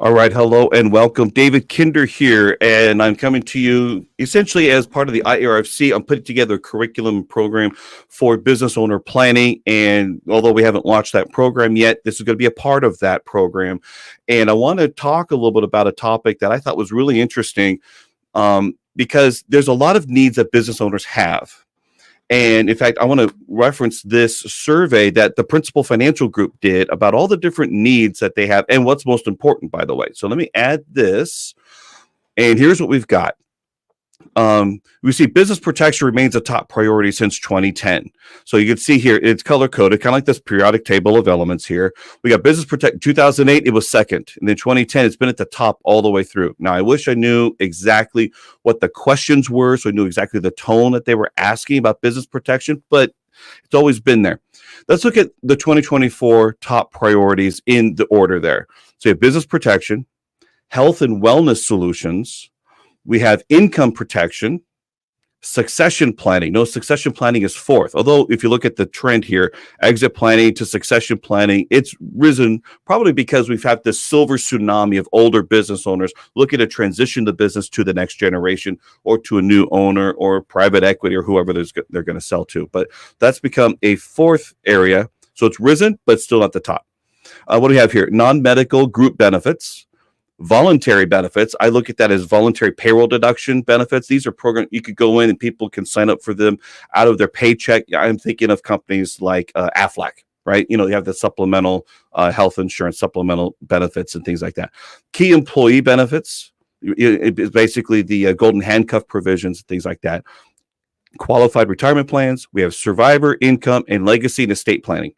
All right, hello and welcome. David Kinder here, and I'm coming to you essentially as part of the IARFC. I'm putting together a curriculum program for business owner planning, and although we haven't launched that program yet, this is going to be a part of that program. And I want to talk a little bit about a topic that I thought was really interesting because there's a lot of needs that business owners have. And in fact, I want to reference this survey that the Principal Financial Group did about all the different needs that they have and what's most important, by the way. So let me add this. And here's what we've got. We see business protection remains a top priority since 2010. So you can see here, it's color coded, kind of like this periodic table of elements here. We got business protection. 2008, it was second. And then 2010, it's been at the top all the way through. Now, I wish I knew exactly what the questions were, so I knew exactly the tone that they were asking about business protection, but it's always been there. Let's look at the 2024 top priorities in the order there. So you have business protection, health and wellness solutions. We have income protection, succession planning. No, succession planning is fourth. Although if you look at the trend here, exit planning to succession planning, it's risen probably because we've had this silver tsunami of older business owners looking to transition the business to the next generation or to a new owner or private equity or whoever they're going to sell to. But that's become a fourth area. So it's risen, but still at the top. What do we have here? Non-medical group benefits. Voluntary benefits. I look at that as voluntary payroll deduction benefits. These are programs you could go in and people can sign up for them out of their paycheck. I'm thinking of companies like Aflac, right? You know, you have the supplemental health insurance, supplemental benefits and things like that. Key employee benefits. It's basically the golden handcuff provisions, things like that. Qualified retirement plans. We have survivor income and legacy and estate planning.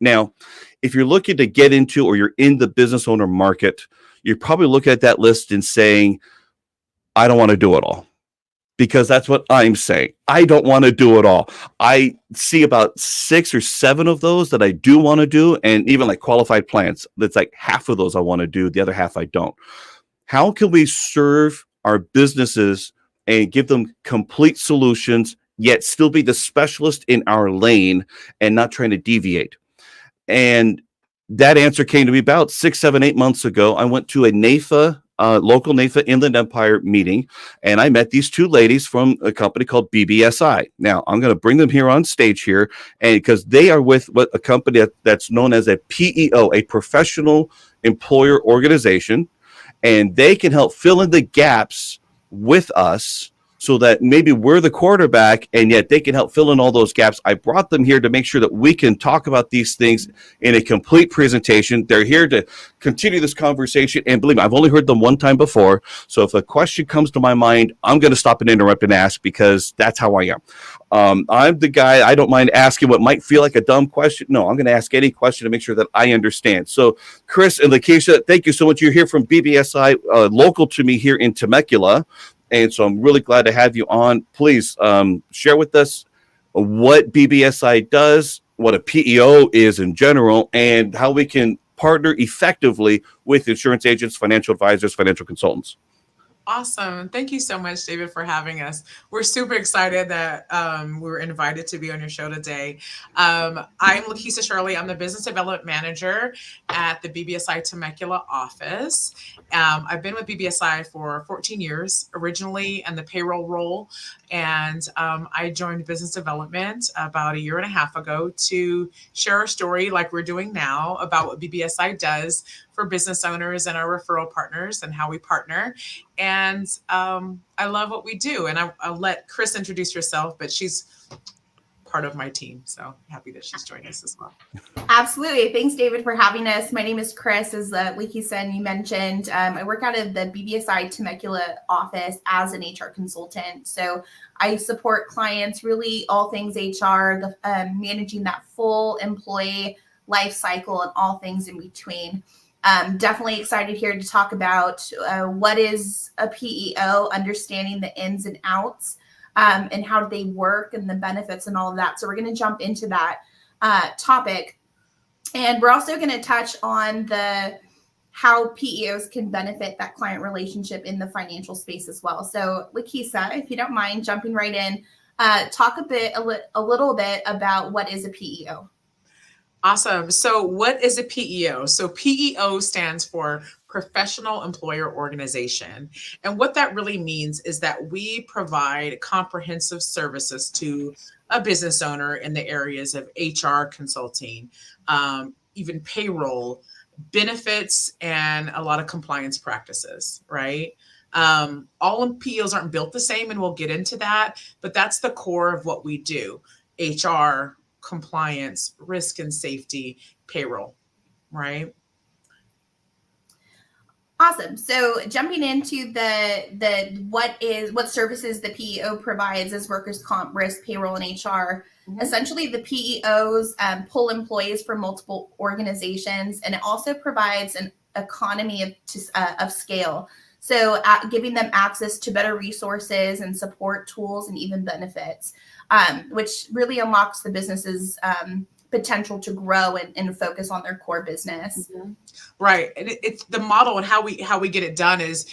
Now, if you're looking to get into or you're in the business owner market, you're probably looking at that list and saying, I don't want to do it all. Because that's what I'm saying. I don't want to do it all. I see about 6 or 7 of those that I do want to do. And even like qualified plans, that's like half of those I want to do. The other half I don't. How can we serve our businesses and give them complete solutions, yet still be the specialist in our lane and not trying to deviate? And that answer came to me about 6, 7, 8 months ago. I went to a NAFA, local NAFA Inland Empire meeting, and I met these 2 ladies from a company called BBSI. Now, I'm going to bring them here on stage here, and because they are with a company that's known as a PEO, a professional employer organization, and they can help fill in the gaps with us so that maybe we're the quarterback and yet they can help fill in all those gaps. I brought them here to make sure that we can talk about these things in a complete presentation. They're here to continue this conversation. And believe me, I've only heard them one time before. So if a question comes to my mind, I'm going to stop and interrupt and ask because that's how I am. I'm the guy, I don't mind asking what might feel like a dumb question. No, I'm going to ask any question to make sure that I understand. So Kris and Lakissa, thank you so much. You're here from BBSI, local to me here in Temecula. And so I'm really glad to have you on. Please share with us what BBSI does, what a PEO is in general, and how we can partner effectively with insurance agents, financial advisors, financial consultants. Awesome. Thank you so much, David, for having us. We're super excited that we were invited to be on your show today. I'm Lakissa Shirley. I'm the Business Development Manager at the BBSI Temecula office. I've been with BBSI for 14 years, originally in the payroll role. And I joined business development about 1.5 years ago to share our story like we're doing now about what BBSI does for business owners and our referral partners and how we partner. And I love what we do. And I'll let Kris introduce herself, but she's part of my team. So happy that she's joining us as well. Absolutely. Thanks, David, for having us. My name is Kris, as Lakissa said, you mentioned. I work out of the BBSI Temecula office as an HR consultant. So I support clients, really all things HR, managing that full employee life cycle and all things in between. Definitely excited here to talk about what is a PEO, understanding the ins and outs, and how do they work and the benefits and all of that. So we're going to jump into that topic. And we're also going to touch on how PEOs can benefit that client relationship in the financial space as well. So Lakissa, if you don't mind jumping right in, talk a little bit about what is a PEO. Awesome. So what is a PEO? So PEO stands for Professional Employer Organization. And what that really means is that we provide comprehensive services to a business owner in the areas of HR consulting, even payroll, benefits, and a lot of compliance practices, right? All PEOs aren't built the same, and we'll get into that, but that's the core of what we do. HR, compliance, risk and safety, payroll, right? Awesome. So jumping into what services the PEO provides as workers' comp, risk, payroll, and HR. Mhm. Essentially, the PEOs pull employees from multiple organizations, and it also provides an economy of scale. So giving them access to better resources and support tools and even benefits, which really unlocks the business's potential to grow and focus on their core business. Mm-hmm. Right. And it's the model, and how we get it done is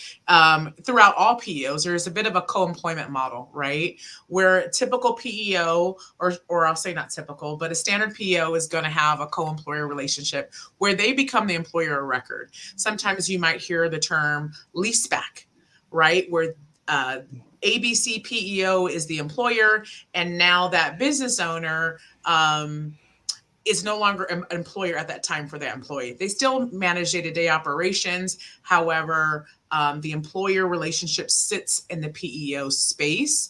throughout all PEOs, there's a bit of a co-employment model, right? Where a typical PEO, or I'll say not typical, but a standard PEO is going to have a co-employer relationship where they become the employer of record. Sometimes you might hear the term leaseback, right? Where ABC PEO is the employer, and now that business owner is no longer an employer at that time for that employee. They still manage day-to-day operations. However, the employer relationship sits in the PEO space.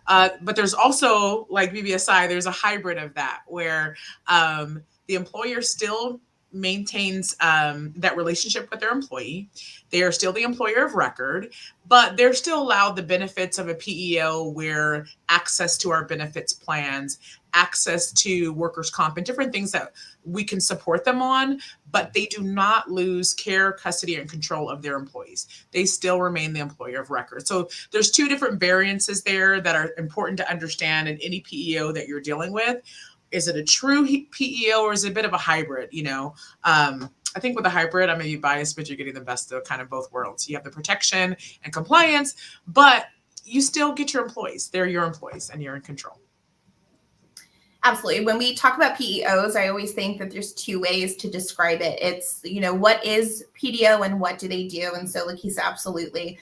But there's also, like BBSI, there's a hybrid of that where the employer still maintains that relationship with their employee. They are still the employer of record, but they're still allowed the benefits of a PEO, where access to our benefits plans, access to workers' comp, and different things that we can support them on, but they do not lose care, custody, and control of their employees. They still remain the employer of record. So there's two different variances there that are important to understand in any PEO that you're dealing with. Is it a true PEO, or is it a bit of a hybrid? I think with a hybrid, I may be biased, but you're getting the best of kind of both worlds. You have the protection and compliance, but you still get your employees. They're your employees, and you're in control. Absolutely. When we talk about PEOs, I always think that there's two ways to describe it. It's, what is PDO and what do they do? And so Lakissa, absolutely.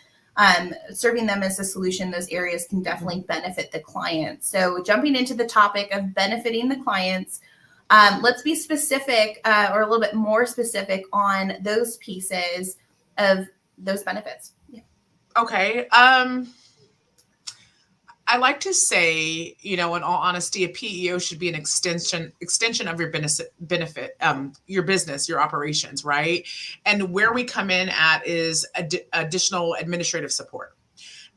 Serving them as a solution, those areas can definitely benefit the client. So jumping into the topic of benefiting the clients, let's be specific or a little bit more specific on those pieces of those benefits. Yeah. Okay. I like to say, in all honesty, a PEO should be an extension of your benefit, your business, your operations, right? And where we come in at is additional administrative support.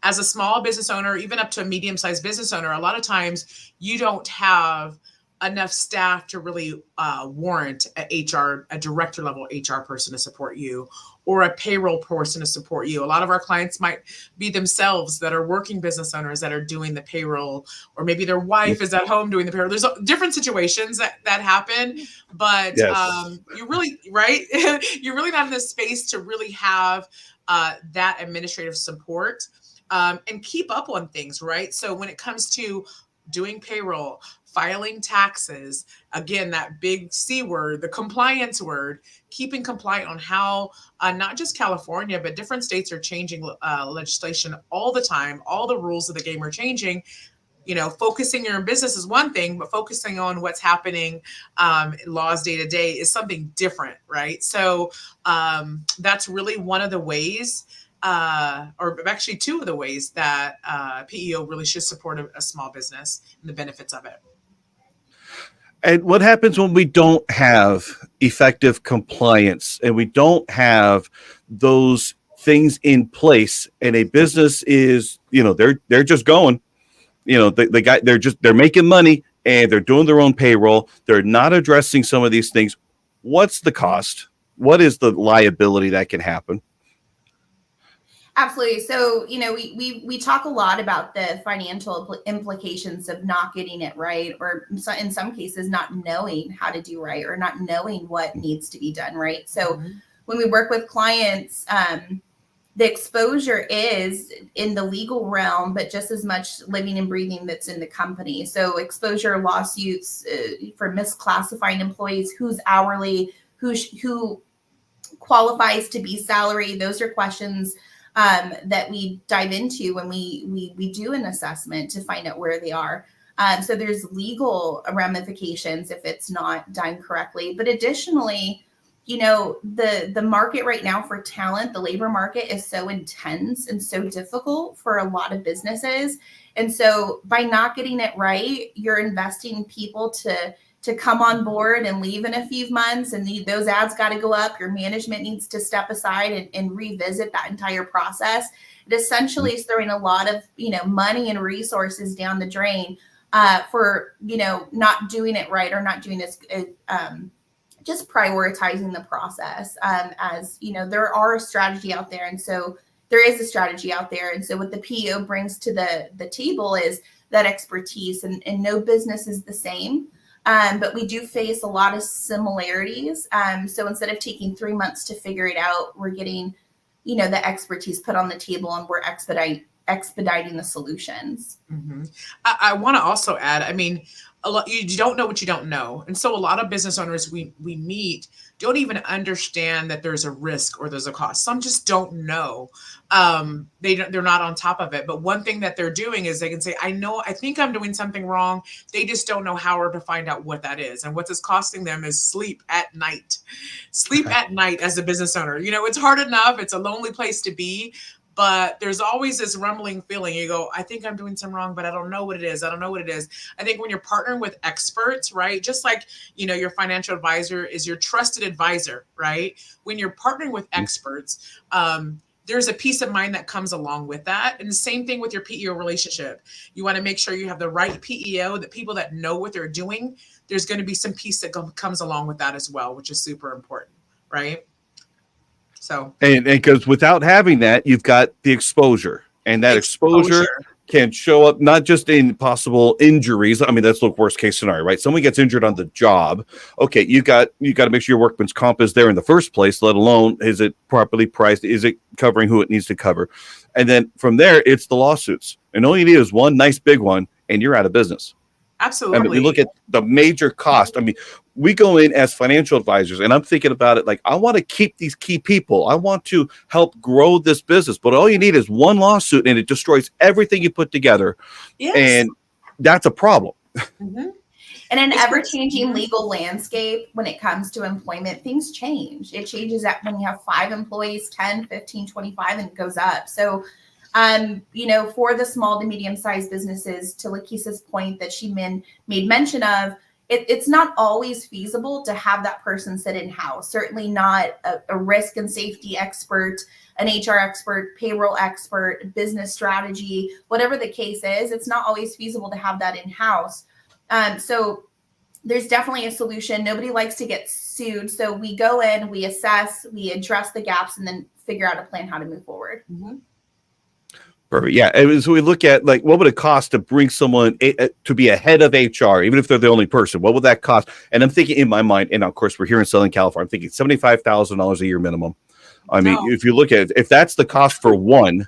As a small business owner, even up to a medium-sized business owner, a lot of times you don't have enough staff to really warrant a director level HR person to support you, or a payroll person to support you. A lot of our clients might be themselves that are working business owners that are doing the payroll, or maybe their wife is at home doing the payroll. There's different situations that happen, but Yes. you're really, right? You're really not in this space to really have that administrative support and keep up on things, right? So when it comes to doing payroll, filing taxes, again, that big C word, the compliance word, keeping compliant on how not just California, but different states are changing legislation all the time. All the rules of the game are changing. Focusing your business is one thing, but focusing on what's happening laws day to day is something different, right? So that's really one of the ways, or actually two of the ways that PEO really should support a small business and the benefits of it. And what happens when we don't have effective compliance and we don't have those things in place, and a business is, they're just going, they're making money and they're doing their own payroll. They're not addressing some of these things. What's the cost? What is the liability that can happen? Absolutely. So, we talk a lot about the financial implications of not getting it right, or in some cases, not knowing how to do right, or not knowing what needs to be done right. So when we work with clients, The exposure is in the legal realm, but just as much living and breathing that's in the company. So exposure lawsuits for misclassifying employees, who's hourly, who qualifies to be salary. Those are questions that we dive into when we do an assessment to find out where they are. So there's legal ramifications if it's not done correctly. But additionally, the market right now for talent, the labor market is so intense and so difficult for a lot of businesses. And so by not getting it right, you're investing people to come on board and leave in a few months, and those ads got to go up. Your management needs to step aside and revisit that entire process. It essentially is throwing a lot of money and resources down the drain for not doing it right, or not doing this just prioritizing the process. As there are a strategy out there, and so there is a strategy out there, and so what the PEO brings to the table is that expertise, and no business is the same. But we do face a lot of similarities. So instead of taking 3 months to figure it out, we're getting, the expertise put on the table, and we're expediting the solutions. Mm-hmm. I want to also add, you don't know what you don't know. And so a lot of business owners we meet don't even understand that there's a risk or there's a cost. Some just don't know. They're not on top of it. But one thing that they're doing is they can say, I think I'm doing something wrong. They just don't know how to find out what that is. And what it's costing them is sleep at night. Sleep at night as a business owner. It's hard enough. It's a lonely place to be. But there's always this rumbling feeling. You go, I think I'm doing something wrong, but I don't know what it is. I think when you're partnering with experts, right? Just like, your financial advisor is your trusted advisor, right? When you're partnering with experts, there's a peace of mind that comes along with that. And the same thing with your PEO relationship. You want to make sure you have the right PEO, the people that know what they're doing. There's going to be some peace that comes along with that as well, which is super important, right? So, and because without having that, you've got the exposure, and that exposure can show up not just in possible injuries. That's the worst case scenario, right? Someone gets injured on the job. Okay, you got to make sure your workman's comp is there in the first place, let alone is it properly priced? Is it covering who it needs to cover? And then from there, it's the lawsuits. And all you need is one nice big one, and you're out of business. Absolutely. We look at the major cost. We go in as financial advisors, and I'm thinking about it like, I want to keep these key people. I want to help grow this business, but all you need is one lawsuit, and it destroys everything you put together. Yes. And that's a problem. Mm-hmm. In an ever-changing legal landscape, when it comes to employment, things change. It changes when you have 5 employees, 10, 15, 25, and it goes up. So for the small to medium-sized businesses, to Lakissa's point that she made mention of, it's not always feasible to have that person sit in-house. Certainly not a risk and safety expert, an HR expert, payroll expert, business strategy, whatever the case is. It's not always feasible to have that in-house. So there's definitely a solution. Nobody likes to get sued. So we go in, we assess, we address the gaps, and then figure out a plan how to move forward. Mm-hmm. Perfect. Yeah. So we look at what would it cost to bring someone to be a head of HR, even if they're the only person? What would that cost? And I'm thinking in my mind, and of course we're here in Southern California, I'm thinking $75,000 a year minimum. If you look at it, if that's the cost for one,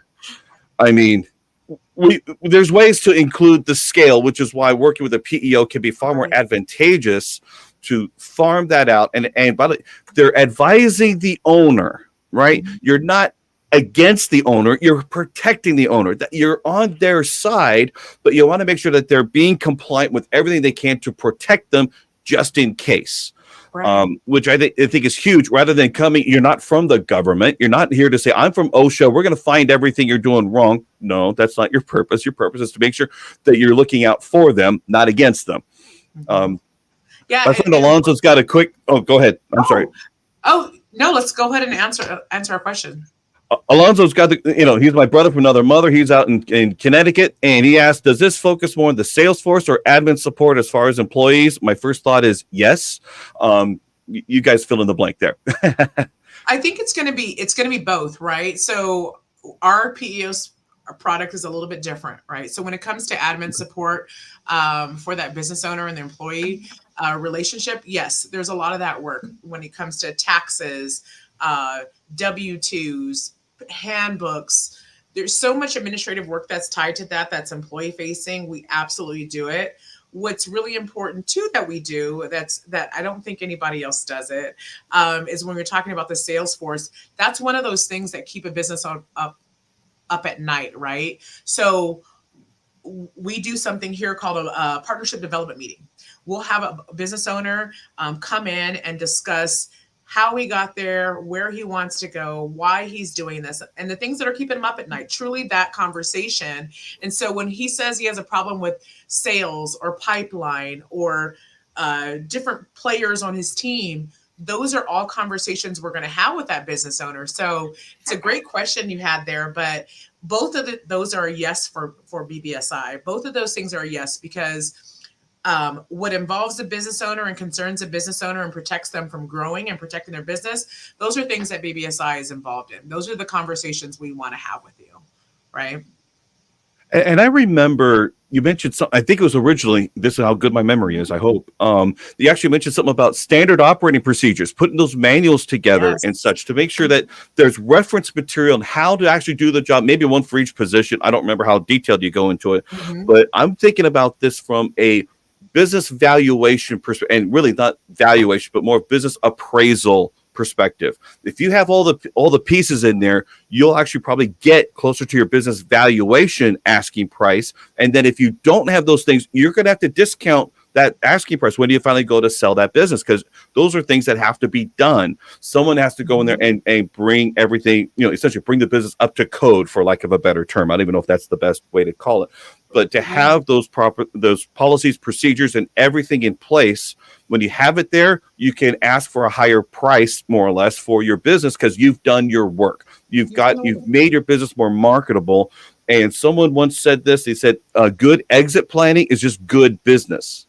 there's ways to include the scale, which is why working with a PEO can be far more advantageous to farm that out. And by the way, they're advising the owner, right? Mm-hmm. You're not against the owner, you're protecting the owner, that you're on their side, but you want to make sure that they're being compliant with everything they can to protect them just in case. Right. Which I think is huge. Rather than you're not from the government. You're not here to say, I'm from OSHA. We're going to find everything you're doing wrong. No, that's not your purpose. Your purpose is to make sure that you're looking out for them, not against them. Mm-hmm. My friend Alonzo's got a quick. Oh, go ahead. I'm sorry. Oh no, let's go ahead and answer our question. Alonzo's got he's my brother from another mother. He's out in Connecticut, and he asked, does this focus more on the sales force or admin support as far as employees? My first thought is yes. You guys fill in the blank there. I think it's going to be both, right? So our PEO's product is a little bit different, right? So when it comes to admin support for that business owner and the employee relationship, yes, there's a lot of that work when it comes to taxes, W-2s, handbooks. There's so much administrative work that's tied to that, that's employee facing. We absolutely do it. What's really important too that we do, that I don't think anybody else does it, is when we're talking about the sales force. That's one of those things that keep a business up at night, right? So we do something here called a partnership development meeting. We'll have a business owner come in and discuss how he got there, where he wants to go, why he's doing this, and the things that are keeping him up at night. Truly that conversation. And so when he says he has a problem with sales or pipeline or different players on his team, those are all conversations we're going to have with that business owner. So it's a great question you had there, but both of those are a yes for BBSI. Both of those things are a yes, because what involves a business owner and concerns a business owner and protects them from growing and protecting their business, those are things that BBSI is involved in. Those are the conversations we want to have with you, right? And I remember you mentioned something, I think it was originally, this is how good my memory is, I hope. You actually mentioned something about standard operating procedures, putting those manuals together Yes. and such to make sure that there's reference material on how to actually do the job, maybe one for each position. I don't remember how detailed you go into it, but I'm thinking about this from a business valuation perspective, and really not valuation, but more business appraisal perspective. If you have all the pieces in there, you'll actually probably get closer to your business valuation asking price. And then if you don't have those things, you're going to have to discount that asking price when you finally go to sell that business, because those are things that have to be done. Someone has to go in there and bring everything, essentially bring the business up to code, for lack of a better term. I don't even know if that's the best way to call it, but to have those policies, procedures, and everything in place. When you have it there, you can ask for a higher price, more or less, for your business, because you've done your work. You've made your business more marketable. And someone once said this, they said, good exit planning is just good business.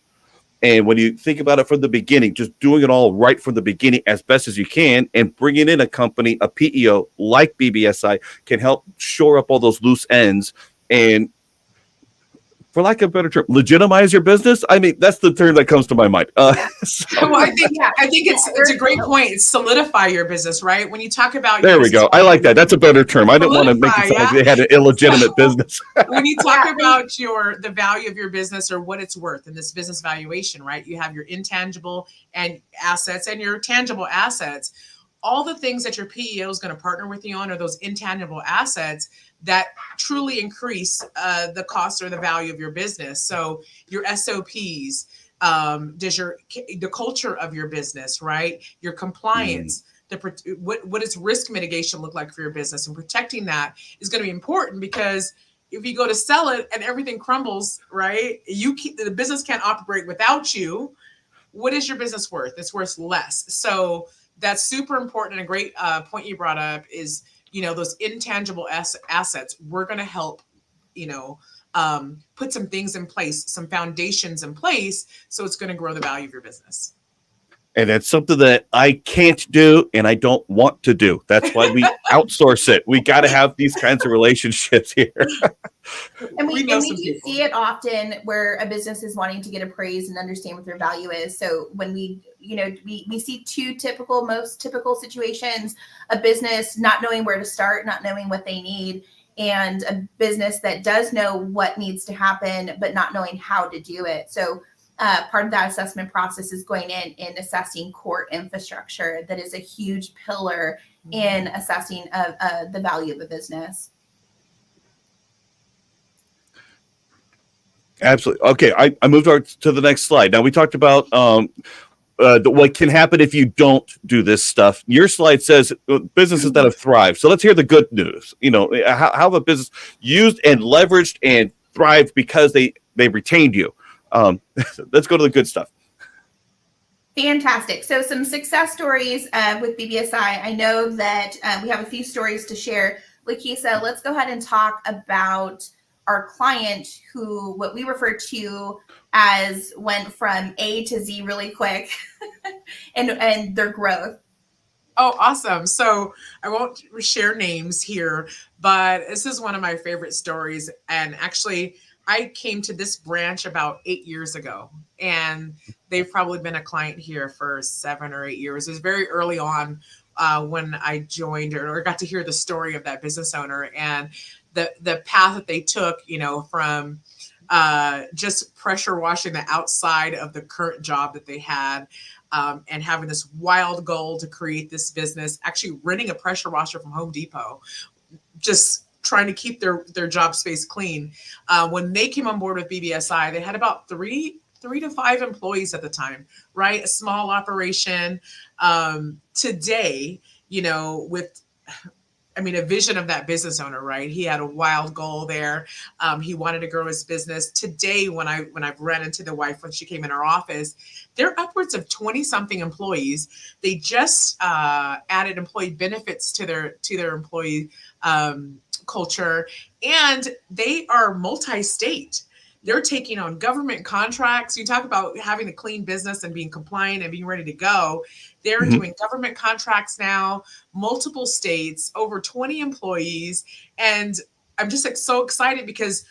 And when you think about it from the beginning, just doing it all right from the beginning as best as you can, and bringing in a company, a PEO like BBSI, can help shore up all those loose ends and, for lack of a better term, legitimize your business. I mean, that's the term that comes to my mind. Well, I think it's a great point. It's solidify your business, right? When you talk about there we go. I like that. That's a better term. I didn't want to make it sound like they had an illegitimate business. When you talk about the value of your business or what it's worth in this business valuation, right? You have your intangible and assets and your tangible assets. All the things that your PEO is going to partner with you on are those intangible assets that truly increase the cost or the value of your business. So your SOPs, the culture of your business, right? Your compliance, what does risk mitigation look like for your business, and protecting that is going to be important, because if you go to sell it and everything crumbles, right? The business can't operate without you. What is your business worth? It's worth less. So that's super important. And a great point you brought up is, those intangible assets. We're going to help, put some things in place, some foundations in place, so it's going to grow the value of your business. And that's something that I can't do and I don't want to do. That's why we outsource it. We got to have these kinds of relationships here. And we do see it often where a business is wanting to get appraised and understand what their value is. So when we see two most typical situations: a business not knowing where to start, not knowing what they need, and a business that does know what needs to happen, but not knowing how to do it. So part of that assessment process is going in and assessing core infrastructure. That is a huge pillar in assessing the value of a business. Absolutely. Okay, I moved to the next slide. Now we talked about what can happen if you don't do this stuff. Your slide says businesses that have thrived. So let's hear the good news. How a business used and leveraged and thrived because they retained you. Let's go to the good stuff. Fantastic. So some success stories with BBSI. I know that we have a few stories to share. Lakissa, let's go ahead and talk about our client who, what we refer to as, went from A to Z really quick and their growth. Oh, awesome. So I won't share names here, but this is one of my favorite stories. And actually, I came to this branch about 8 years ago, and they've probably been a client here for 7 or 8 years. It was very early on when I joined or got to hear the story of that business owner and the path that they took, from just pressure washing the outside of the current job that they had, and having this wild goal to create this business, actually renting a pressure washer from Home Depot, just trying to keep their job space clean. When they came on board with BBSI, they had about three to five employees at the time, right? A small operation. Today, with a vision of that business owner, right? He had a wild goal there. He wanted to grow his business. Today, when I've run into the wife when she came in our office, they're upwards of 20 something employees. They just added employee benefits to their employee culture, and they are multi-state. They're taking on government contracts. You talk about having a clean business and being compliant and being ready to go. They're doing government contracts now, multiple states, over 20 employees. And I'm just so excited because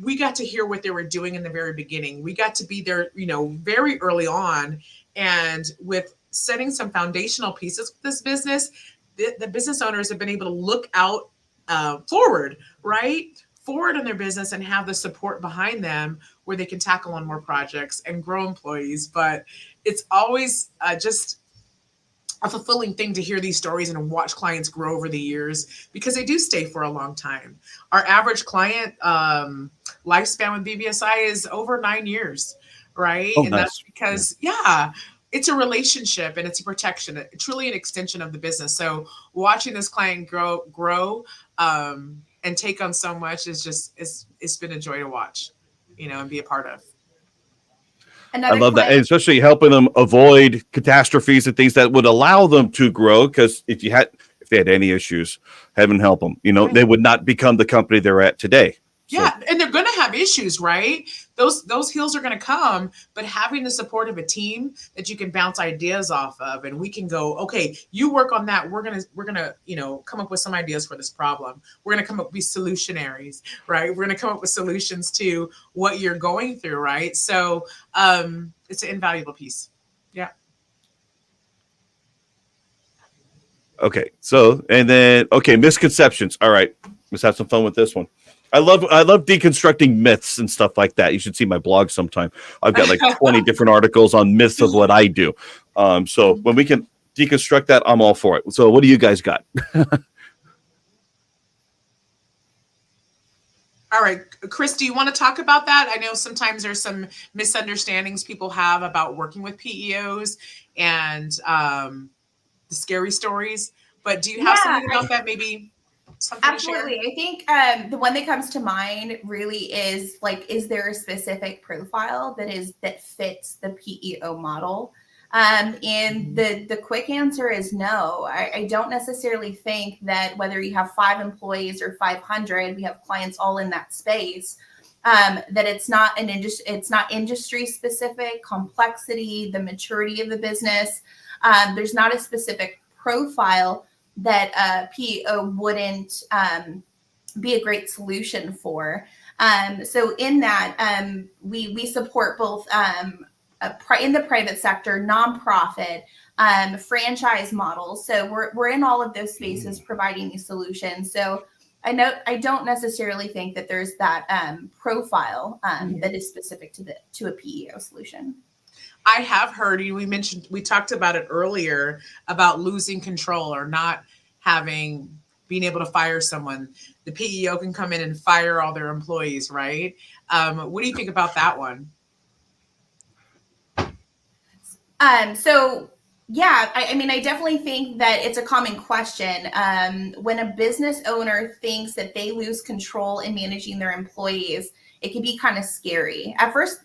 we got to hear what they were doing in the very beginning. We got to be there, very early on. And with setting some foundational pieces with this business, the business owners have been able to look out forward in their business and have the support behind them where they can tackle on more projects and grow employees. But it's always just a fulfilling thing to hear these stories and watch clients grow over the years, because they do stay for a long time. Our average client lifespan with BBSI is over 9 years, right? Oh, and nice. That's because, it's a relationship and it's a protection, truly an extension of the business. So watching this client grow and take on so much it's been a joy to watch, and be a part of. Another I love that, client- and especially helping them avoid catastrophes and things that would allow them to grow. Because if they had any issues, heaven help them, they would not become the company they're at today. Yeah, and they're going to have issues, right? Those hills are going to come, but having the support of a team that you can bounce ideas off of, and we can go, okay, you work on that. We're gonna come up with some ideas for this problem. We're gonna come up with solutionaries, right? We're gonna come up with solutions to what you're going through, right? So it's an invaluable piece. Yeah. Okay, misconceptions. All right, let's have some fun with this one. I love deconstructing myths and stuff like that. You should see my blog sometime. I've got like 20 different articles on myths of what I do. So when we can deconstruct that, I'm all for it. So what do you guys got? All right, Kris, do you want to talk about that? I know sometimes there's some misunderstandings people have about working with PEOs and the scary stories, but do you have something about that maybe? Absolutely. I think the one that comes to mind really is is there a specific profile that fits the PEO model? And the quick answer is no. I don't necessarily think that whether you have 5 employees or 500, we have clients all in that space, that it's not industry specific, complexity, the maturity of the business. There's not a specific profile that PEO wouldn't be a great solution for. So in that, we support both in the private sector, nonprofit, franchise models. So we're in all of those spaces providing these solutions. So I don't necessarily think that there's that profile that is specific to a PEO solution. I have heard we talked about it earlier about losing control or not being able to fire someone. The PEO can come in and fire all their employees, right? What do you think about that one? So yeah, I definitely think that it's a common question. When a business owner thinks that they lose control in managing their employees, it can be kind of scary. At first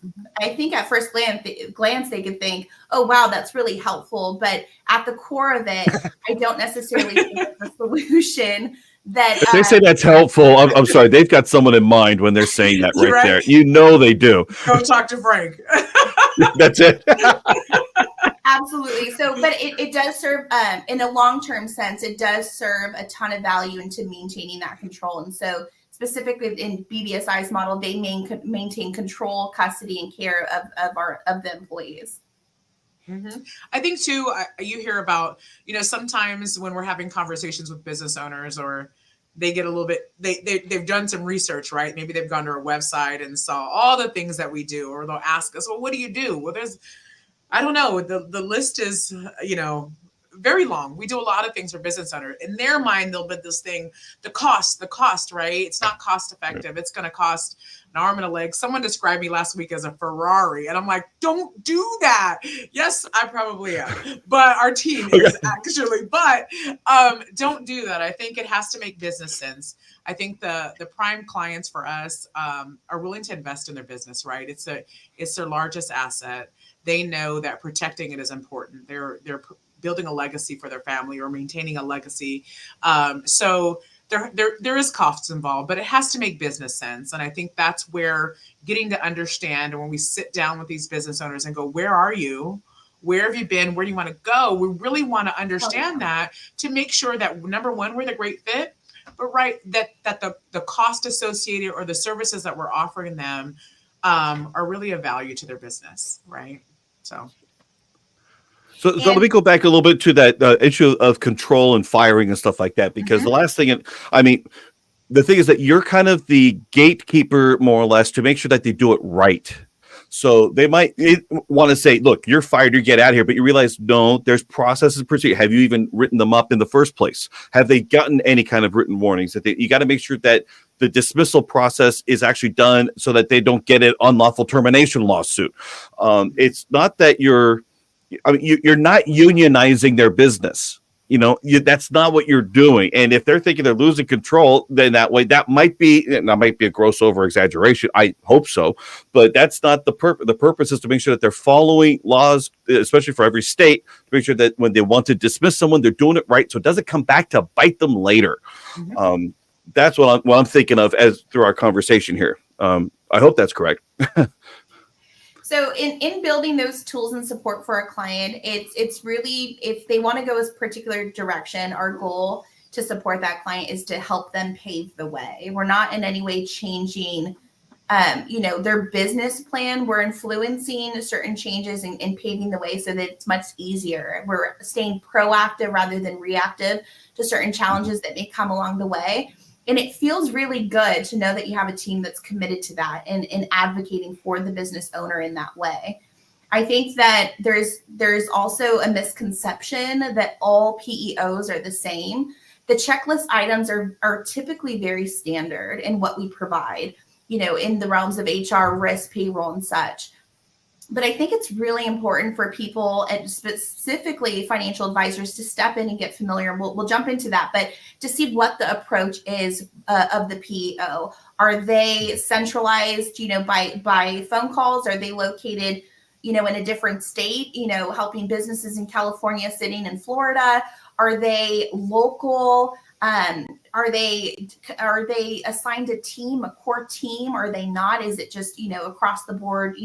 glance, they could think, oh, wow, that's really helpful. But at the core of it, I don't necessarily think it's a solution that If they say that's helpful, I'm sorry, they've got someone in mind when they're saying that right there. They do. Go talk to Frank. That's it. Absolutely. So, but it does serve, in a long-term sense, it does serve a ton of value into maintaining that control. And so specifically in BBSI's model, they maintain control, custody, and care of the employees. I think too, you hear about, sometimes when we're having conversations with business owners, or they get a little bit, they've done some research, right? Maybe they've gone to our website and saw all the things that we do, or they'll ask us, well, what do you do? Well, I don't know. The list is, very long. We do a lot of things for business owners. In their mind, they'll put this thing, the cost, right? It's not cost effective. It's going to cost an arm and a leg. Someone described me last week as a Ferrari, and I'm like, don't do that. Yes, I probably am, but our team is actually, but don't do that. I think it has to make business sense. I think the prime clients for us are willing to invest in their business, right? It's their largest asset. They know that protecting it is important. They're building a legacy for their family, or maintaining a legacy. So there is costs involved, but it has to make business sense. And I think that's where getting to understand, and when we sit down with these business owners and go, where are you? Where have you been? Where do you want to go? We really want to understand that, to make sure that, number one, we're the great fit, but that the cost associated, or the services that we're offering them are really of value to their business, right? So let me go back a little bit to that issue of control and firing and stuff like that, because the last thing, the thing is that you're kind of the gatekeeper, more or less, to make sure that they do it right. So they might want to say, look, you're fired, you get out of here, but you realize, no, there's processes and procedure. Have you even written them up in the first place? Have they gotten any kind of written warnings? You got to make sure that the dismissal process is actually done, so that they don't get an unlawful termination lawsuit. It's not that you're not unionizing their business. That's not what you're doing. And if they're thinking they're losing control, then that might be a gross over exaggeration. I hope so, but that's not the purpose. The purpose is to make sure that they're following laws, especially for every state, to make sure that when they want to dismiss someone, they're doing it right, so it doesn't come back to bite them later. That's what I'm thinking of as through our conversation here. I hope that's correct. So in building those tools and support for a client, it's really, if they want to go a particular direction, our goal to support that client is to help them pave the way. We're not in any way changing, their business plan. We're influencing certain changes and paving the way so that it's much easier. We're staying proactive rather than reactive to certain challenges that may come along the way. And it feels really good to know that you have a team that's committed to that and advocating for the business owner in that way. I think that there's also a misconception that all PEOs are the same. The checklist items are typically very standard in what we provide, in the realms of HR, risk, payroll, and such. But I think it's really important for people, and specifically financial advisors, to step in and get familiar. We'll jump into that, but to see what the approach is of the PEO. Are they centralized, by phone calls? Are they located, in a different state, helping businesses in California, sitting in Florida? Are they local? Are they assigned a team, a core team? Are they not? Is it just, across the board,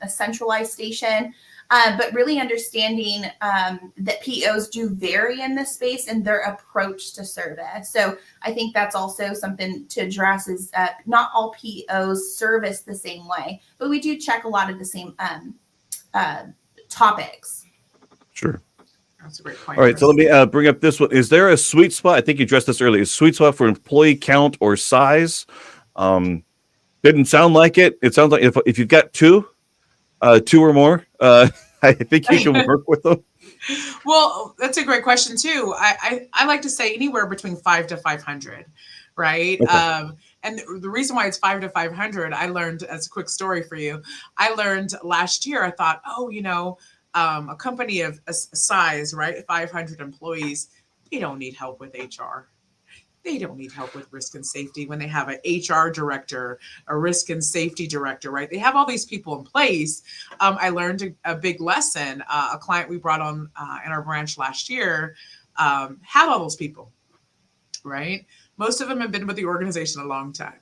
a centralized station? But really understanding that PEOs do vary in this space and their approach to service. So I think that's also something to address, is not all PEOs service the same way, but we do check a lot of the same topics. Sure. That's a great point. All right, so let me bring up this one. Is there a sweet spot? I think you addressed this earlier. Is sweet spot for employee count or size? Didn't sound like it. It sounds like if you've got two or more, I think you can work with them. Well, that's a great question too. I like to say anywhere between 5 to 500, right? Okay. And the reason why it's 5 to 500, I learned, as a quick story for you, I learned last year. I thought, a company of a size, right, 500 employees, they don't need help with HR. They don't need help with risk and safety when they have an HR director, a risk and safety director, right? They have all these people in place. I learned a big lesson. A client we brought on in our branch last year had all those people, right? Most of them have been with the organization a long time,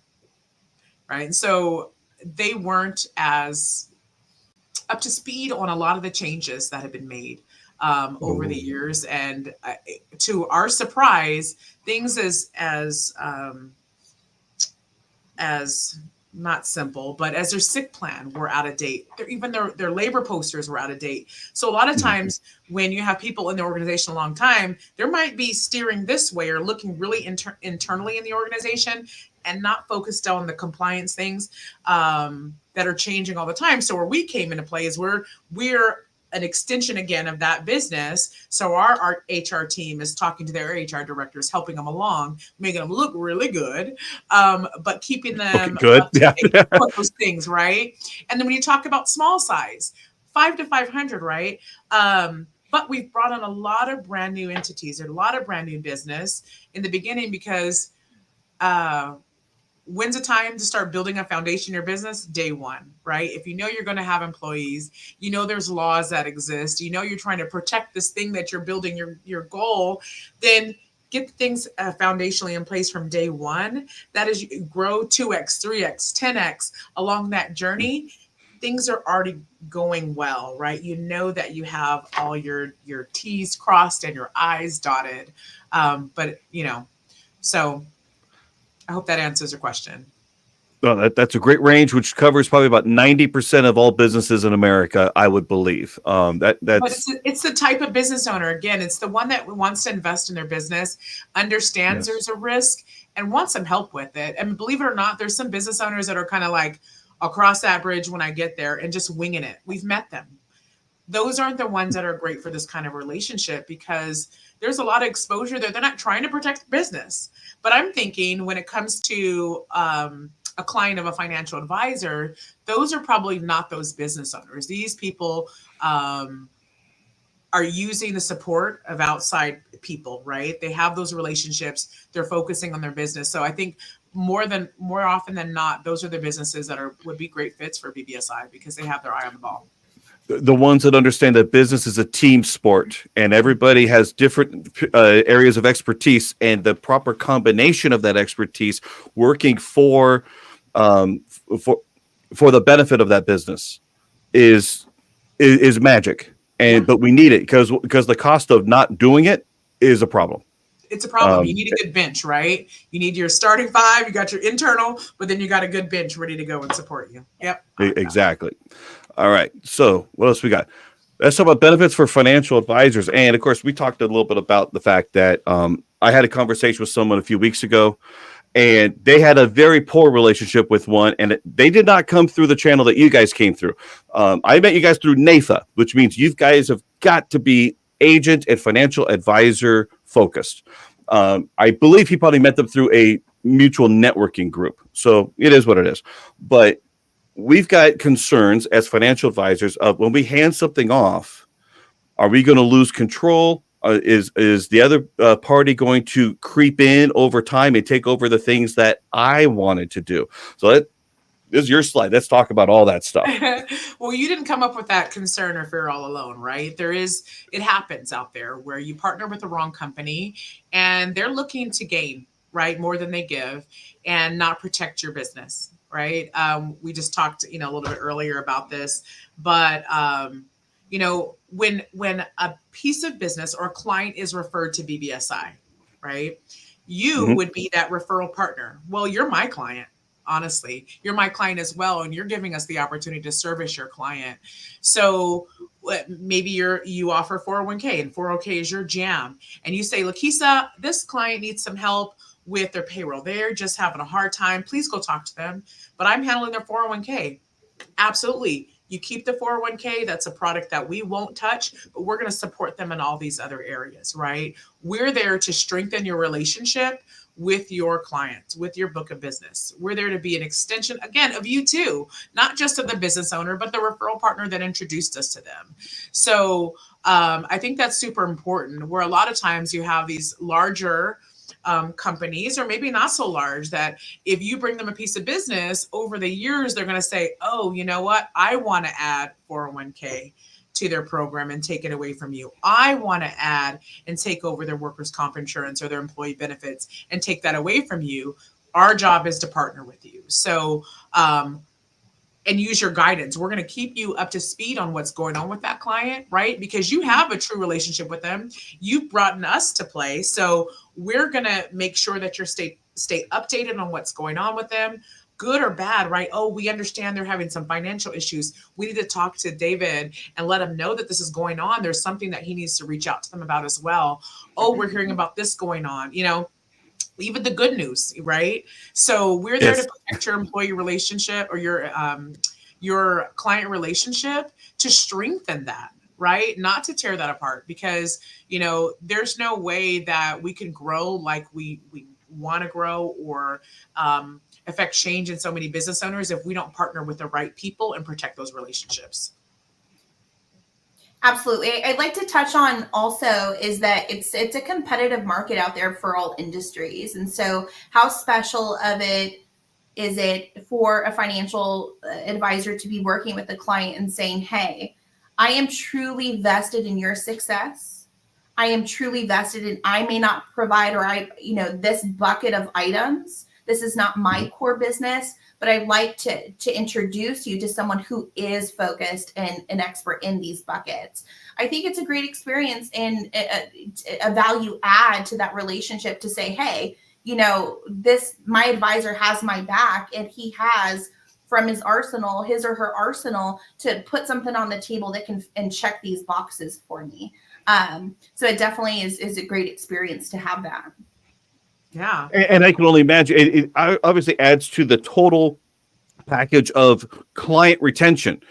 right? And so they weren't as up to speed on a lot of the changes that have been made over the years. And to our surprise, things as not simple, but as their sick plan were out of date. Even their labor posters were out of date. So a lot of times when you have people in the organization a long time, there might be steering this way or looking really internally in the organization and not focused on the compliance things that are changing all the time. So where we came into play is we're an extension again of that business. So our HR team is talking to their HR directors, helping them along, making them look really good, but keeping them good. up to Yeah. date with those things, right? And then when you talk about small size, 5 to 500, right? But we've brought on a lot of brand new entities, a lot of brand new business in the beginning because when's the time to start building a foundation in your business? Day one, right? If you know you're going to have employees, you know there's laws that exist, you know you're trying to protect this thing that you're building, your goal, then get things foundationally in place from day one. That is, you grow 2x, 3x, 10x along that journey. Things are already going well, right? You know that you have all your T's crossed and your I's dotted. But so I hope that answers your question. Well, that's a great range, which covers probably about 90% of all businesses in America, I would believe. But it's the type of business owner. Again, it's the one that wants to invest in their business, understands there's a risk, and wants some help with it. And believe it or not, there's some business owners that are kind of like, I'll cross that bridge when I get there and just winging it. We've met them. Those aren't the ones that are great for this kind of relationship because there's a lot of exposure there. They're not trying to protect business. But I'm thinking when it comes to a client of a financial advisor, those are probably not those business owners. These people are using the support of outside people, right? They have those relationships. They're focusing on their business. So I think more often than not, those are the businesses that would be great fits for BBSI because they have their eye on the ball. The ones that understand that business is a team sport and everybody has different areas of expertise, and the proper combination of that expertise working for the benefit of that business is magic. But we need it because the cost of not doing it is a problem. It's a problem. You need a good bench, right? You need your starting 5, you got your internal, but then you got a good bench ready to go and support you. Yep. Exactly. All right. So what else we got? Let's talk about benefits for financial advisors. And of course, we talked a little bit about the fact that I had a conversation with someone a few weeks ago, and they had a very poor relationship with one, and they did not come through the channel that you guys came through. I met you guys through NAFA, which means you guys have got to be agent and financial advisor focused. I believe he probably met them through a mutual networking group. So it is what it is. But we've got concerns as financial advisors of when we hand something off, are we going to lose control? Is the other party going to creep in over time and take over the things that I wanted to do? So this is your slide. Let's talk about all that stuff. Well, you didn't come up with that concern or fear all alone, right? It happens out there where you partner with the wrong company and they're looking to gain, right, more than they give and not protect your business, right? We just talked, a little bit earlier about this, but when a piece of business or a client is referred to BBSI, right, you would be that referral partner. Well, you're my client. Honestly, you're my client as well, and you're giving us the opportunity to service your client. So maybe you offer 401k, and 401k is your jam, and you say, Lakissa, this client needs some help with their payroll. They're just having a hard time. Please go talk to them. But I'm handling their 401k. Absolutely. You keep the 401k. That's a product that we won't touch, but we're going to support them in all these other areas, right? We're there to strengthen your relationship with your clients, with your book of business. We're there to be an extension, again, of you too, not just of the business owner, but the referral partner that introduced us to them. So I think that's super important, where a lot of times you have these larger companies, or maybe not so large, that if you bring them a piece of business over the years, they're going to say, oh, you know what? I want to add 401k to their program and take it away from you. I want to add and take over their workers' comp insurance or their employee benefits and take that away from you. Our job is to partner with you. So, and use your guidance. We're going to keep you up to speed on what's going on with that client, right? Because you have a true relationship with them. You've brought us to play. So we're going to make sure that you're stay updated on what's going on with them. good or bad, right? Oh, we understand they're having some financial issues. We need to talk to David and let him know that this is going on. There's something that he needs to reach out to them about as well. Oh, we're hearing about this going on, even the good news, right? So we're there Yes. to protect your employee relationship or your client relationship, to strengthen that, right? Not to tear that apart, because there's no way that we can grow like we want to grow, or affect change in so many business owners, if we don't partner with the right people and protect those relationships. Absolutely. I'd like to touch on also is that it's a competitive market out there for all industries. And so how special of it is it for a financial advisor to be working with a client and saying, hey, I am truly vested in your success. I am truly vested in, I may not provide, or this bucket of items. This is not my core business, but I'd like to introduce you to someone who is focused and an expert in these buckets. I think it's a great experience and a value add to that relationship to say, hey, my advisor has my back, and he has from his or her arsenal, to put something on the table that can and check these boxes for me. So it definitely is a great experience to have that. Yeah. And I can only imagine it obviously adds to the total package of client retention.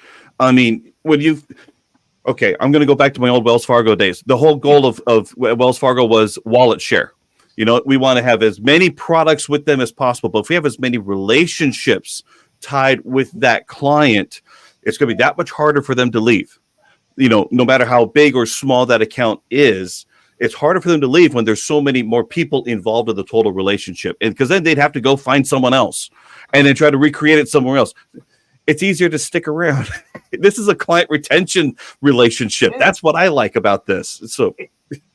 I mean, I'm going to go back to my old Wells Fargo days. The whole goal of Wells Fargo was wallet share. We want to have as many products with them as possible, but if we have as many relationships tied with that client, it's going to be that much harder for them to leave. No matter how big or small that account is, it's harder for them to leave when there's so many more people involved in the total relationship. And because then they'd have to go find someone else and then try to recreate it somewhere else. It's easier to stick around. This is a client retention relationship. That's what I like about this. So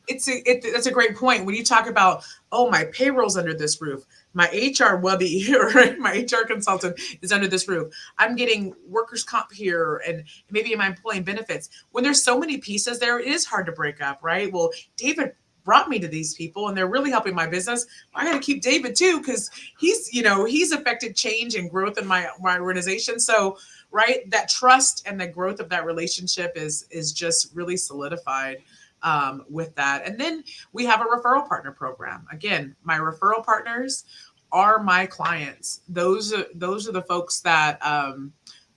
that's a great point. When you talk about, oh, my payroll's under this roof, my HR wubby, right? My HR consultant is under this roof. I'm getting workers' comp here, and maybe my employee benefits. When there's so many pieces there, it is hard to break up, right? Well, David brought me to these people, and they're really helping my business. I got to keep David too, because he's affected change and growth in my organization. So, right, that trust and the growth of that relationship is just really solidified with that. And then we have a referral partner program. Again, my referral partners are my clients. Those are the folks that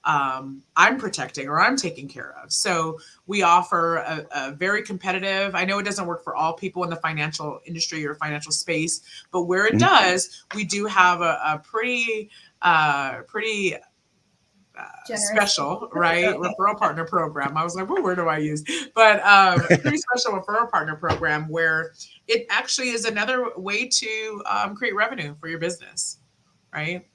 I'm protecting or I'm taking care of. So we offer a very competitive, I know it doesn't work for all people in the financial industry or financial space, but where it does, we do have a pretty special, right, referral partner program. I was like, well, where do I use? But pretty special referral partner program where it actually is another way to create revenue for your business, right?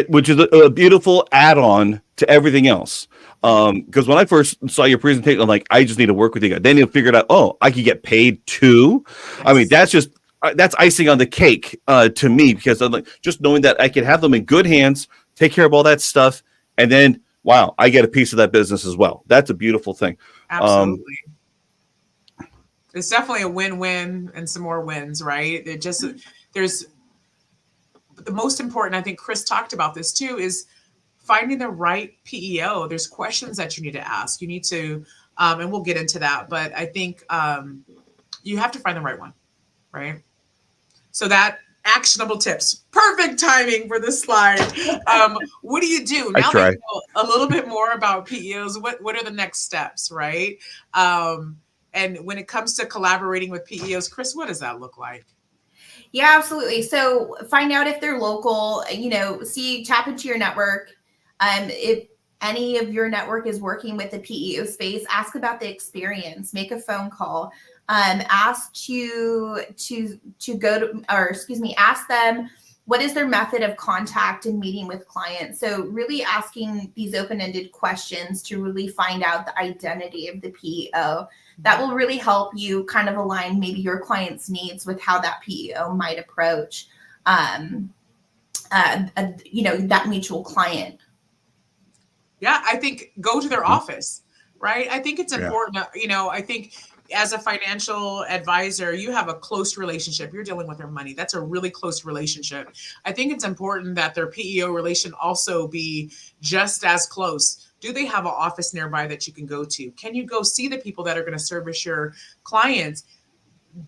which is a beautiful add-on to everything else. Because when I first saw your presentation, I'm like, I just need to work with you guys. Then you figured out, oh, I can get paid too. Yes. I mean, that's icing on the cake to me, because I'm like, just knowing that I can have them in good hands, take care of all that stuff, and then wow, I get a piece of that business as well. That's a beautiful thing. Absolutely. It's definitely a win-win and some more wins, right? There's the most important, I think Kris talked about this too, is finding the right PEO. There's questions that you need to ask. You need to, and we'll get into that, but I think you have to find the right one, right? So that actionable tips, perfect timing for this slide. What do you do now that you know a little bit more about PEOs? What are the next steps, right? And when it comes to collaborating with PEOs, Kris, what does that look like? Yeah, absolutely. So find out if they're local, tap into your network. If any of your network is working with the PEO space, ask about the experience, make a phone call, ask ask them, what is their method of contact and meeting with clients? So really asking these open-ended questions to really find out the identity of the PEO. That will really help you kind of align maybe your client's needs with how that PEO might approach, that mutual client. Yeah, I think go to their office, right? I think it's important. I think as a financial advisor, you have a close relationship. You're dealing with their money. That's a really close relationship. I think it's important that their PEO relation also be just as close. Do they have an office nearby that you can go to? Can you go see the people that are going to service your clients?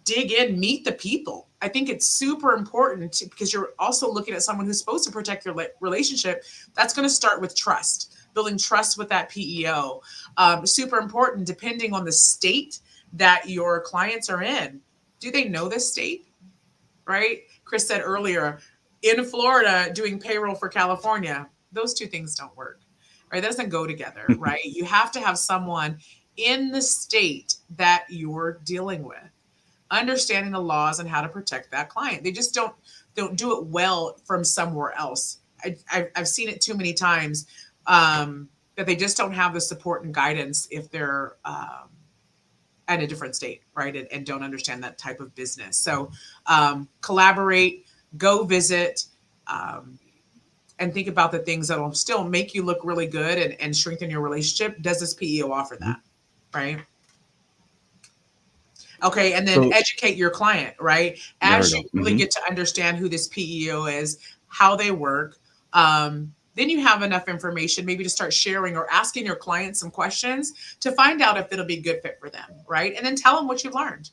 Dig in, meet the people. I think it's super important because you're also looking at someone who's supposed to protect your relationship. That's going to start with trust, building trust with that PEO. Super important depending on the state that your clients are in. Do they know this state? Right? Kris said earlier, in Florida, doing payroll for California, those two things don't work. Right? That doesn't go together, right? You have to have someone in the state that you're dealing with, understanding the laws and how to protect that client. They just don't do it well from somewhere else. I've seen it too many times that they just don't have the support and guidance if they're at a different state, right? And don't understand that type of business. So collaborate, go visit, and think about the things that will still make you look really good and strengthen your relationship. Does this PEO offer that, right? Okay, and then educate your client, right? As you really get to understand who this PEO is, how they work, then you have enough information maybe to start sharing or asking your clients some questions to find out if it'll be a good fit for them, right? And then tell them what you've learned.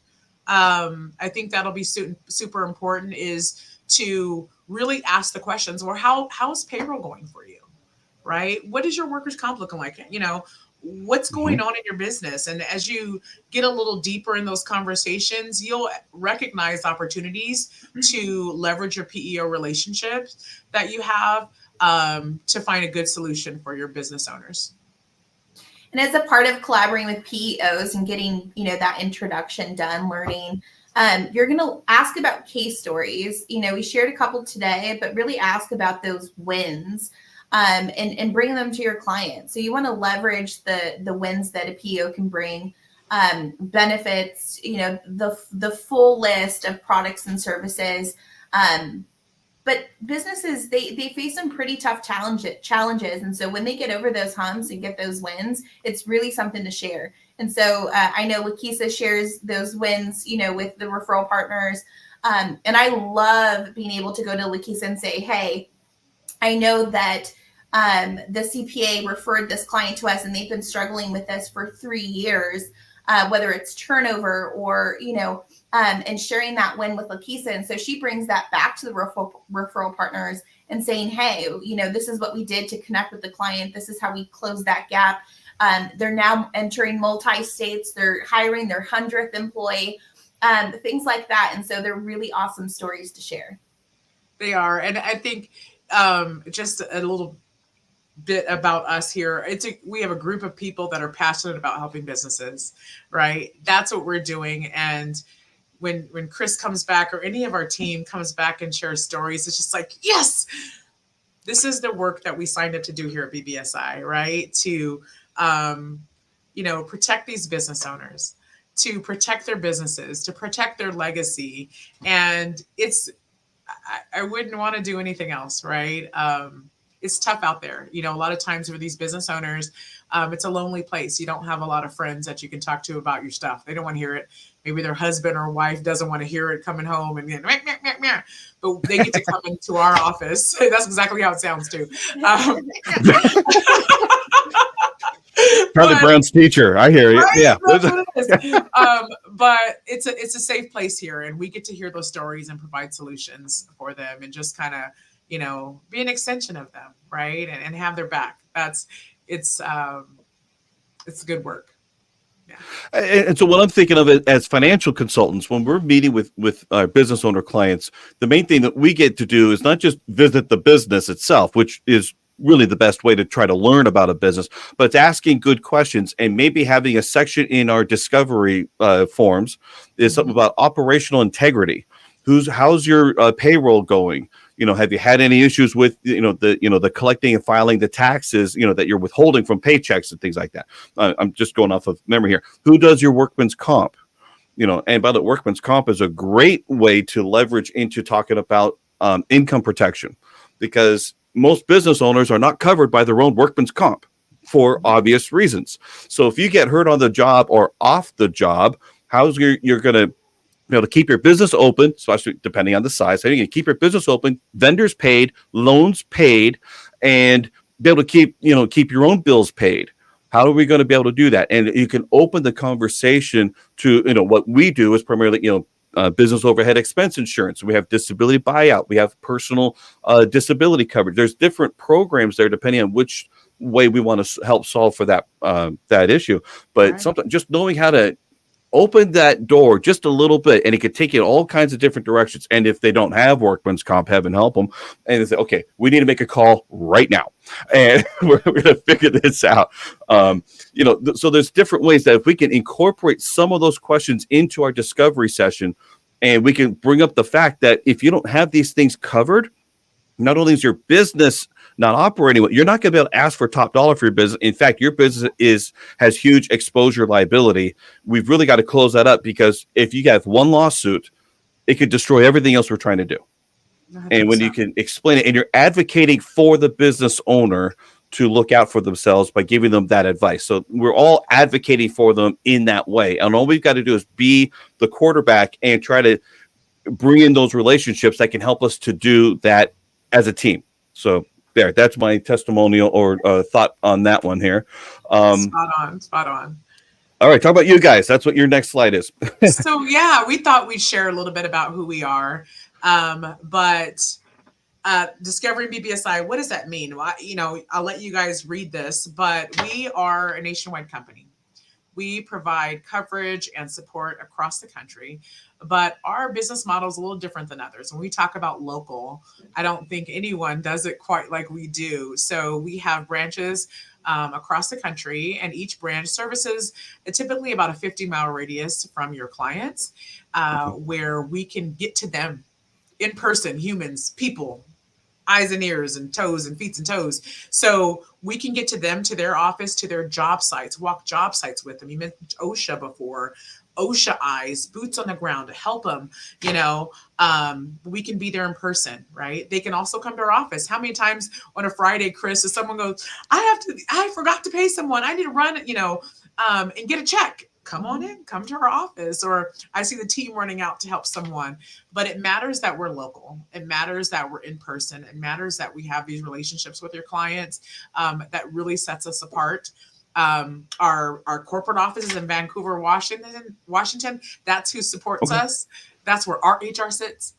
I think that'll be super important, is to really ask the questions. Well, how's payroll going for you, right? What is your workers' comp looking like? You know, what's going on in your business? And as you get a little deeper in those conversations, you'll recognize opportunities to leverage your PEO relationships that you have to find a good solution for your business owners. And as a part of collaborating with PEOs and getting, that introduction done, learning, you're going to ask about case stories. We shared a couple today, but really ask about those wins. And bring them to your client. So you want to leverage the wins that a PEO can bring, benefits, the full list of products and services. But businesses, they face some pretty tough challenges. And so when they get over those humps and get those wins, it's really something to share. And so I know Lakissa shares those wins, with the referral partners. And I love being able to go to Lakissa and say, hey, I know that the CPA referred this client to us and they've been struggling with this for 3 years, whether it's turnover or, and sharing that win with Lakissa. And so she brings that back to the referral partners and saying, hey, this is what we did to connect with the client. This is how we closed that gap. They're now entering multi-states. They're hiring their 100th employee, things like that. And so they're really awesome stories to share. They are. And I think just a little bit about us here. We have a group of people that are passionate about helping businesses, right? That's what we're doing. And when Kris comes back or any of our team comes back and shares stories, it's just like, yes, this is the work that we signed up to do here at BBSI, right? To, protect these business owners, to protect their businesses, to protect their legacy. And I wouldn't want to do anything else, right? It's tough out there. A lot of times for these business owners, it's a lonely place. You don't have a lot of friends that you can talk to about your stuff. They don't want to hear it. Maybe their husband or wife doesn't want to hear it coming home and meh, meh, meh, meh. But they get to come into our office. That's exactly how it sounds too. Charlie Brown's teacher. I hear you. Right? Yeah. That's what it is. But it's a safe place here, and we get to hear those stories and provide solutions for them, and just kind of, be an extension of them, right? And have their back. It's good work. Yeah. And so what I'm thinking of it as financial consultants, when we're meeting with our business owner clients, the main thing that we get to do is not just visit the business itself, which is really the best way to try to learn about a business, but it's asking good questions, and maybe having a section in our discovery forms is something about operational integrity. How's your payroll going? Have you had any issues with the collecting and filing the taxes that you're withholding from paychecks and things like that? I'm just going off of memory here. Who does your workman's comp? And by the workman's comp is a great way to leverage into talking about income protection, because most business owners are not covered by their own workman's comp for obvious reasons. So if you get hurt on the job or off the job, How's you're going to be able to keep your business open, especially depending on the size. How are you going to keep your business open, vendors paid, loans paid, and be able to keep your own bills paid? How are we going to be able to do that? And you can open the conversation to, what we do is primarily, business overhead expense insurance. We have disability buyout. We have personal disability coverage. There's different programs there depending on which way we want to help solve for that issue. But Right. sometimes just knowing how to open that door just a little bit, and it could take you in all kinds of different directions. And if they don't have workman's comp, heaven help them. And they say, okay, we need to make a call right now, and we're going to figure this out. So there's different ways that if we can incorporate some of those questions into our discovery session, and we can bring up the fact that if you don't have these things covered, not only is your business not operating, you're not going to be able to ask for top dollar for your business. In fact, your business has huge exposure liability. We've really got to close that up, because if you have one lawsuit, it could destroy everything else we're trying to do. 100%. And when you can explain it, and you're advocating for the business owner to look out for themselves by giving them that advice. So we're all advocating for them in that way. And all we've got to do is be the quarterback and try to bring in those relationships that can help us to do that as a team. So that's my testimonial or thought on that one here. Spot on. All right, talk about you guys. That's what your next slide is. So yeah, we thought we'd share a little bit about who we are. But discovering BBSI, what does that mean? Well, I'll let you guys read this, but we are a nationwide company. We provide coverage and support across the country, but our business model is a little different than others. When we talk about local, I don't think anyone does it quite like we do. So we have branches across the country, and each branch services typically about a 50-mile radius from your clients, where we can get to them in person, humans, people, eyes and ears and toes and feet and toes. So we can get to them, to their office, to their job sites, walk job sites with them. You mentioned OSHA before, OSHA eyes, boots on the ground to help them. We can be there in person, right? They can also come to our office. How many times on a Friday, Kris, if someone goes, I forgot to pay someone, I need to run, and get a check. Come on in, come to our office. Or I see the team running out to help someone. But it matters that we're local. It matters that we're in person. It matters that we have these relationships with your clients. That really sets us apart. Our corporate office is in Vancouver, Washington. That's who supports us. That's where our HR sits.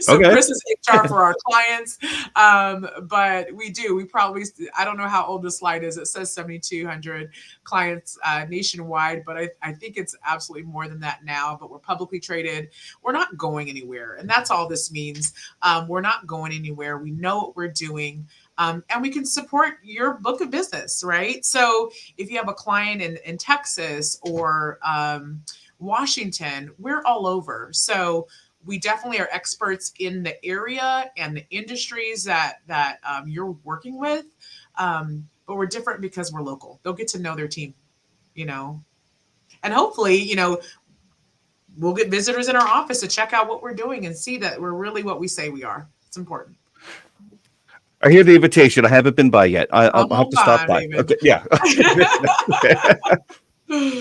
So Kris is HR for our clients. But we probably, I don't know how old the slide is. It says 7,200 clients nationwide, but I think it's absolutely more than that now. But we're publicly traded. We're not going anywhere. And that's all this means. We're not going anywhere. We know what we're doing. And we can support your book of business, right? So if you have a client in Texas or Washington, we're all over. So we definitely are experts in the area and the industries that you're working with. But we're different because we're local. They'll get to know their team, and hopefully, we'll get visitors in our office to check out what we're doing and see that we're really what we say we are. It's important. I hear the invitation. I haven't been by yet. I'll have to stop by. Okay, yeah.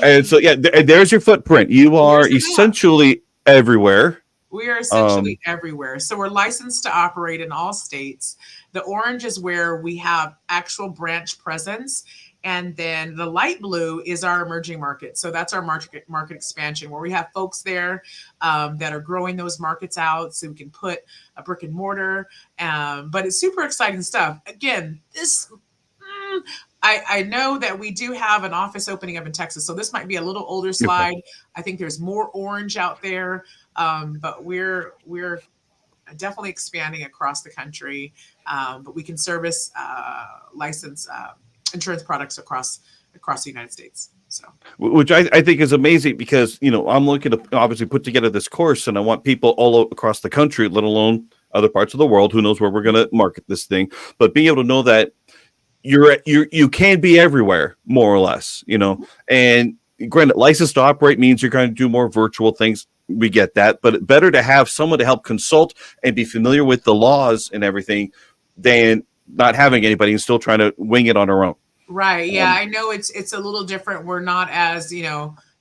And so, there's your footprint. You are essentially everywhere. We are essentially everywhere. So we're licensed to operate in all states. The orange is where we have actual branch presence. And then the light blue is our emerging market. So that's our market expansion, where we have folks there that are growing those markets out so we can put a brick and mortar. But it's super exciting stuff. Again, I know that we do have an office opening up in Texas. So this might be a little older slide. Okay. I think there's more orange out there. But we're definitely expanding across the country. But we can service license insurance products across the United States. So, which I think is amazing, because I'm looking to obviously put together this course, and I want people all across the country, let alone other parts of the world. Who knows where we're going to market this thing? But being able to know that you can be everywhere, more or less. And granted, license to operate means you're going to do more virtual things. We get that, but better to have someone to help consult and be familiar with the laws and everything than not having anybody and still trying to wing it on our own. Right. Yeah. I know it's a little different. We're not as,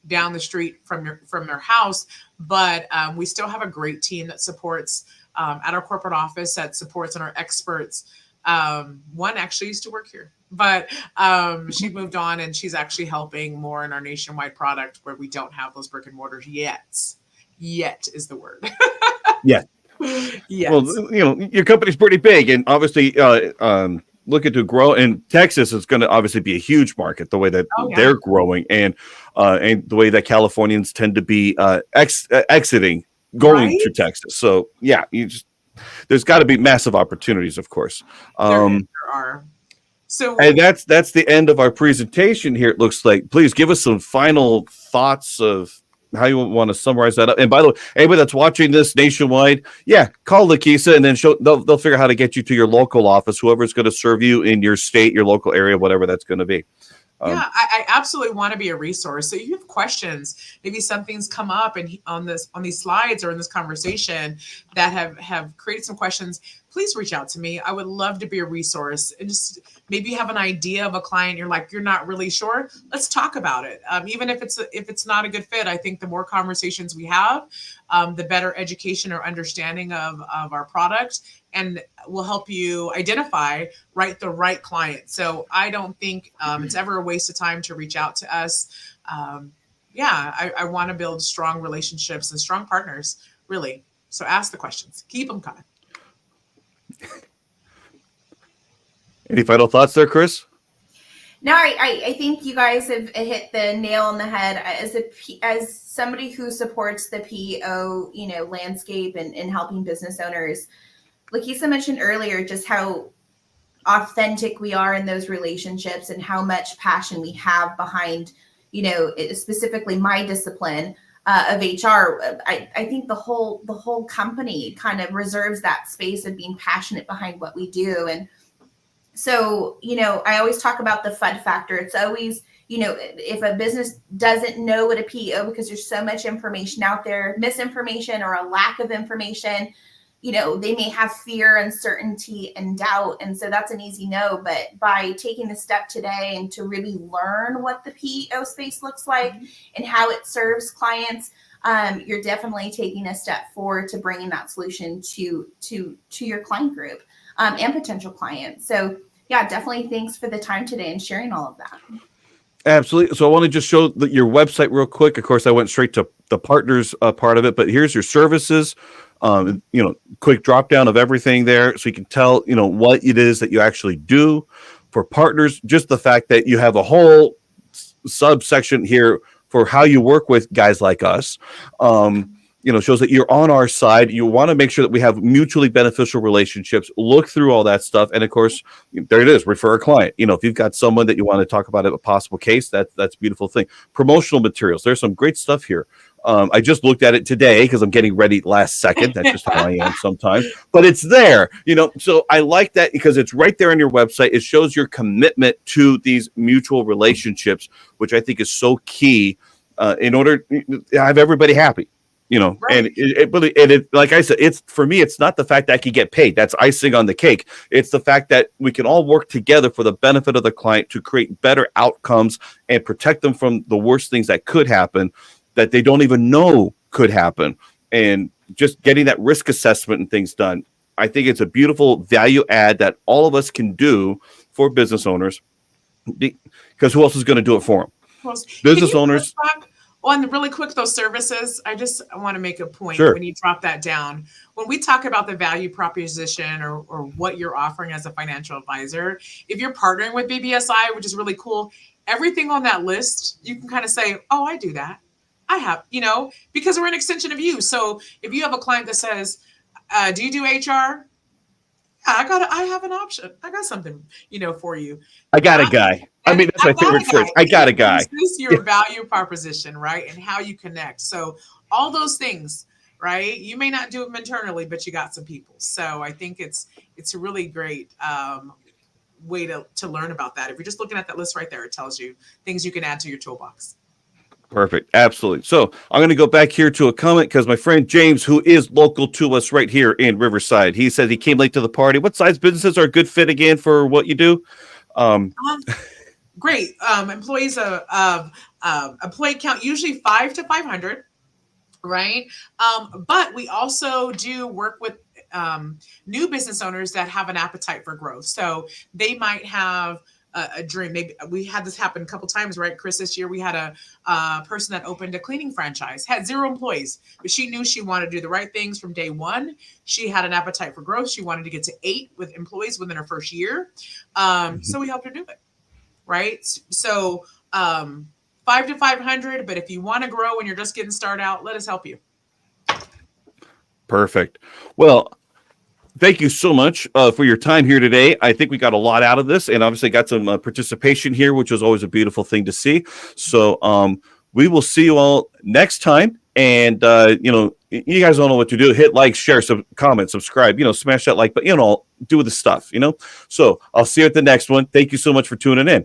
down the street from their house. But we still have a great team that supports at our corporate office, that supports and our experts. One actually used to work here, but she moved on, and she's actually helping more in our nationwide product where we don't have those brick and mortars yet. Yet is the word. Yeah. Yes. Well, your company's pretty big, and obviously looking to grow. And Texas is going to obviously be a huge market, the way that they're growing, and the way that Californians tend to be exiting, going to Texas. So yeah, there's got to be massive opportunities, of course. There are. So, and that's the end of our presentation here. It looks like. Please give us some final thoughts of how you want to summarize that up. And by the way, anybody that's watching this nationwide, call Lakissa, and then they'll figure out how to get you to your local office, whoever's going to serve you in your state, your local area, whatever that's going to be. I absolutely want to be a resource. So if you have questions, maybe something's come up and on these slides or in this conversation that have created some questions, please reach out to me. I would love to be a resource, and just maybe you have an idea of a client. You're not really sure. Let's talk about it. Even if it's not a good fit, I think the more conversations we have, the better education or understanding of our product, and will help you identify the right client. So I don't think it's ever a waste of time to reach out to us. I want to build strong relationships and strong partners, really. So ask the questions. Keep them coming. Any final thoughts there, Kris? No, I think you guys have hit the nail on the head. As somebody who supports the PEO, landscape and helping business owners, Lakissa mentioned earlier just how authentic we are in those relationships and how much passion we have behind, specifically my discipline of HR. I think the whole company kind of reserves that space of being passionate behind what we do. And so, I always talk about the FUD factor. It's always, if a business doesn't know what a PEO, because there's so much information out there, misinformation or a lack of information, they may have fear, uncertainty, and doubt. And so that's an easy no. But by taking the step today and to really learn what the PEO space looks like and how it serves clients, you're definitely taking a step forward to bringing that solution to your client group and potential clients. So definitely thanks for the time today and sharing all of that. Absolutely. So I want to just show your website real quick. Of course, I went straight to the partners part of it, but here's your services. Quick drop down of everything there, so you can tell what it is that you actually do. For partners, just the fact that you have a whole subsection here for how you work with guys like us, shows that you're on our side. You want to make sure that we have mutually beneficial relationships. Look through all that stuff, and of course, there it is. Refer a client. If you've got someone that you want to talk about a possible case, that's a beautiful thing. Promotional materials. There's some great stuff here. I just looked at it today because I'm getting ready last second. That's just how I am sometimes. But it's there, So I like that because it's right there on your website. It shows your commitment to these mutual relationships, which I think is so key in order to have everybody happy. Right. And it, like I said, it's for me, it's not the fact that I can get paid. That's icing on the cake. It's the fact that we can all work together for the benefit of the client to create better outcomes and protect them from the worst things that could happen, that they don't even know could happen. And just getting that risk assessment and things done. I think it's a beautiful value add that all of us can do for business owners, because who else is going to do it for them? Business owners. On really quick, those services, I want to make a point. Sure. When you drop that down, when we talk about the value proposition or what you're offering as a financial advisor, if you're partnering with BBSI, which is really cool, everything on that list, you can kind of say, oh, I do that. I have, because we're an extension of you. So if you have a client that says, do you do HR? I have an option. I got something, for you. I got a guy. That's my favorite phrase. I got a guy. This is your value proposition, right? And how you connect. So all those things, right? You may not do them internally, but you got some people. So I think it's a really great way to learn about that. If you're just looking at that list right there, it tells you things you can add to your toolbox. Perfect. Absolutely. So I'm going to go back here to a comment because my friend James, who is local to us right here in Riverside, he said he came late to the party. What size businesses are a good fit again for what you do? Great. Employees of employee count, usually 5 to 500. Right. But we also do work with new business owners that have an appetite for growth. So they might have a dream. Maybe we had this happen a couple times, right, Kris? This year we had a person that opened a cleaning franchise, had 0 employees, but she knew she wanted to do the right things from day one. She had an appetite for growth. She wanted to get to 8 with employees within her first year. So we helped her do it. Right. So 5 to 500, but if you want to grow and you're just getting started out, let us help you. Perfect. Well, thank you so much for your time here today. I think we got a lot out of this, and obviously got some participation here, which was always a beautiful thing to see. So we will see you all next time. And, you guys don't know what to do. Hit like, share, comment, subscribe, smash that like button, do the stuff, So I'll see you at the next one. Thank you so much for tuning in.